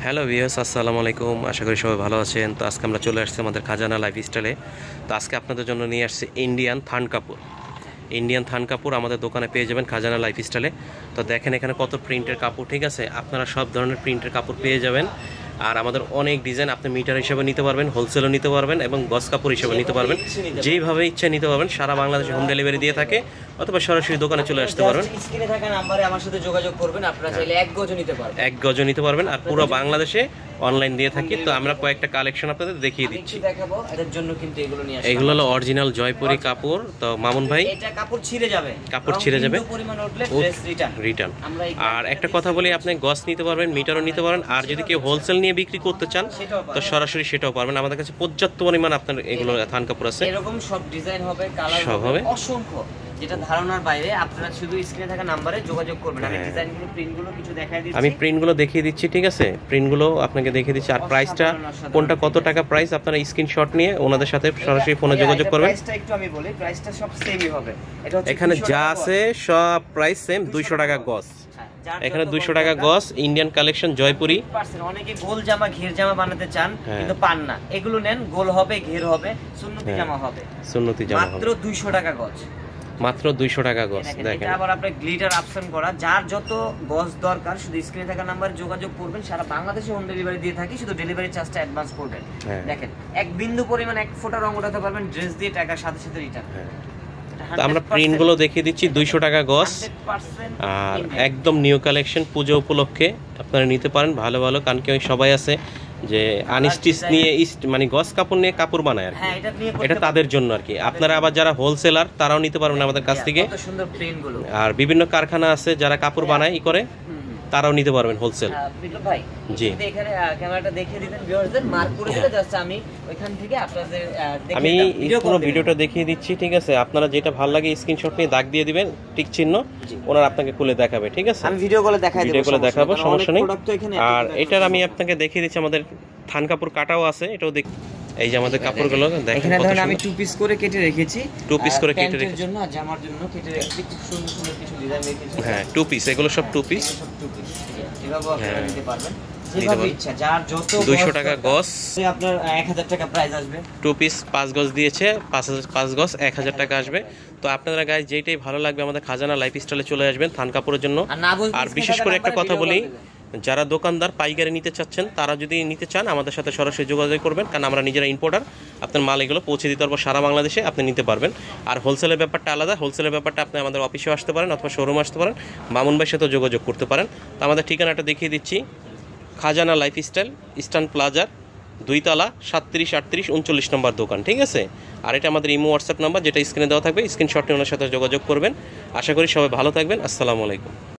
Hello viewers, আসসালামু আলাইকুম। আশা করি সবাই ভালো আছেন। তো আজকে আমরা চলে আসছি আমাদের খাজানা লাইফস্টাইলে। তো আজকে আপনাদের জন্য নিয়ে আসছি ইন্ডিয়ান থান কাপড় আমাদের দোকানে পেয়ে যাবেন খাজানা লাইফস্টাইলে। তো দেখেন এখানে কত প্রিন্টের কাপড়, ঠিক আছে। আপনারা সব ধরনের প্রিন্টের কাপড় পেয়ে যাবেন। আর আমাদের অনেক ডিজাইন, আপনি মিটার হিসেবে নিতে পারবেন, হোলসেলও নিতে পারবেন এবং গজ কাপড় হিসেবে নিতে পারবেন। যেইভাবে ইচ্ছা নিতে পারবেন। সারা বাংলাদেশে হোম ডেলিভারি দিয়ে থাকে, অথবা সরাসরি দোকানে চলে আসতে পারবেন। স্ক্রিনে থাকা নম্বরে আমার সাথে যোগাযোগ করবেন। আপনারা চাইলে এক গজও নিতে পারবেন, আর পুরো বাংলাদেশে অনলাইন দিয়ে থাকি। তো আমরা কয়েকটা কালেকশন আপনাদের দেখিয়ে দিচ্ছি। দেখাবো এর জন্য, কিন্তু এগুলো নিয়ে আসলে এগুলো হলো অরিজিনাল জয়পুরি কাপড়। তো মামুন ভাই, এটা কাপড় ছিঁড়ে যাবে, পরিমাণ উঠলে ড্রেস রিটার্ন। আর একটা কথা বলি, আপনি গজ নিতে পারবেন, মিটারও নিতে পারবেন। আর যদি কেউ হোলসেল নিয়ে বিক্রি করতে চান তো সরাসরি সেটাও পারবেন। আমাদের কাছে পর্যাপ্ত পরিমাণ আপনার এগুলো থান কাপড় আছে। এরকম সব ডিজাইন হবে, কালার হবে অসংখ্য, যেটা ধারণার বাইরে। আপনারা শুধু স্ক্রিনে থাকা নম্বরে যোগাযোগ করবেন। আমি ডিজাইনগুলো, প্রিন্টগুলো কিছু দেখাই দিচ্ছি। আমি প্রিন্টগুলো দেখিয়ে দিচ্ছি, ঠিক আছে। প্রিন্টগুলো আপনাকে দেখিয়ে দিচ্ছি। আর প্রাইসটা কোনটা কত টাকা প্রাইস, আপনারা স্ক্রিনশট নিয়ে ওনাদের সাথে সরাসরি ফোনে যোগাযোগ করবেন। প্রাইসটা একটু আমি বলি, প্রাইসটা সব সেমই হবে। এটা হচ্ছে এখানে যা আছে সব প্রাইস সেম, 200 টাকা গজ। এখানে 200 টাকা গজ, ইন্ডিয়ান কালেকশন জয়পুরি। অনেকে গোল জামা, ঘের জামা বানাতে চান কিন্তু পান না। এগুলো নেন, গোল হবে, ঘের হবে, সুন্নতি জামা হবে। মাত্র 200 টাকা গজ, মাত্র 200 টাকা গজ। দেখেন, এটা আবার আপনি গ্লিটার অপশন করা। যার যত গজ দরকার শুধু স্ক্রিনে থাকা নাম্বারে যোগাযোগ করবেন। সারা বাংলাদেশে হোম ডেলিভারি দিয়ে থাকি, শুধু ডেলিভারি চার্জটা অ্যাডভান্স করবেন। দেখেন, এক বিন্দু পরিমাণ, এক ফোঁটা রং উঠাতে পারবেন, ড্রেস দিয়ে টাকার সাথে সাথে রিটার্ন। তো আমরা প্রিন্টগুলো দেখিয়ে দিচ্ছি। 200 টাকা গজ, আর একদম নিউ কালেকশন। পুজো উপলক্ষে আপনারা নিতে পারেন। ভালো ভালো, কারণ কি সবাই আছে যে আনস্টিচ নিয়ে মানে গজ কাপড় নিয়ে কাপড় বানায় আর কি, এটা তাদের জন্য আর কি। আপনারা আবার যারা হোলসেলার তারাও নিতে পারবেন আমাদের কাছ থেকে। আর বিভিন্ন কারখানা আছে যারা কাপড় বানায় ই করে, তারাও নিতে পারবেন হোলসেল। ভাই জি, এখানে ক্যামেরাটা দেখিয়ে দিবেন ভিউয়ারদের, মার্ক করে দিলে জাস্ট আমি ওইখান থেকে আপনাদের আমি পুরো ভিডিওটা দেখিয়ে দিচ্ছি, ঠিক আছে। আপনারা যেটা ভালো লাগে স্ক্রিনশট নিয়ে দাগ দিয়ে দিবেন, টিক চিহ্ন, ওনারা আপনাকে খুলে দেখাবে, ঠিক আছে। আমি ভিডিও কলে দেখাবো, সমস্যা নেই। আর এটার আমি আপনাকে দেখিয়ে দিচ্ছি, আমাদের থান কাপড় কাটাও আছে, এটাও দেখ। এই যে আমাদের কাপড়গুলো দেখেন, এখানে ধরেন আমি 2 পিস করে কেটে রেখেছি, 2 পিস করে কেটে রেখেছি জন্য আর জামার জন্য কেটে রেখেছি। খুব সুন্দর সুন্দর কিছু ডিজাইন রেখেছি। হ্যাঁ, 2 পিস, এগুলো সব 2 পিস। এভাবে আপনারা নিতে পারবেন, যেভাবে ইচ্ছা। যার যত 200 টাকা গজ, আপনার 1000 টাকা প্রাইস আসবে। 2 পিস 5 গজ দিয়েছে, 5 গজ 1000 টাকা আসবে। তো আপনারা গাইস যেটাই ভালো লাগবে আমাদের খাজানা লাইফস্টাইলে চলে আসবেন থান কাপড়ের জন্য। আর বিশেষ করে একটা কথা বলি, যারা দোকানদার পাইকারি নিতে চাচ্ছেন, তারা যদি নিতে চান আমাদের সাথে সরাসরি যোগাযোগ করবেন, কারণ আমরা নিজেরা ইম্পোর্টার। আপনার মাল এগুলো পৌঁছে দিতে পারবো সারা বাংলাদেশে, আপনি নিতে পারবেন। আর হোলসেলের ব্যাপারটা আলাদা। হোলসেলের ব্যাপারটা আপনি আমাদের অফিসেও আসতে পারেন, অথবা শোরুমে আসতে পারেন, মামুন ভাইয়ের সাথেও যোগাযোগ করতে পারেন। তো আমাদের ঠিকানাটা দেখিয়ে দিচ্ছি, খাজানা লাইফস্টাইল, ইস্টার্ন প্লাজার 2 তলা, 37, 38, 39 নম্বর দোকান, ঠিক আছে। আর এটা আমাদের ইমো হোয়াটসঅ্যাপ নাম্বার, যেটা স্ক্রিনে দেওয়া থাকবে। স্ক্রিনশট নিয়ে ওনার সাথে যোগাযোগ করবেন। আশা করি সবাই ভালো থাকবেন। আসসালামু আলাইকুম।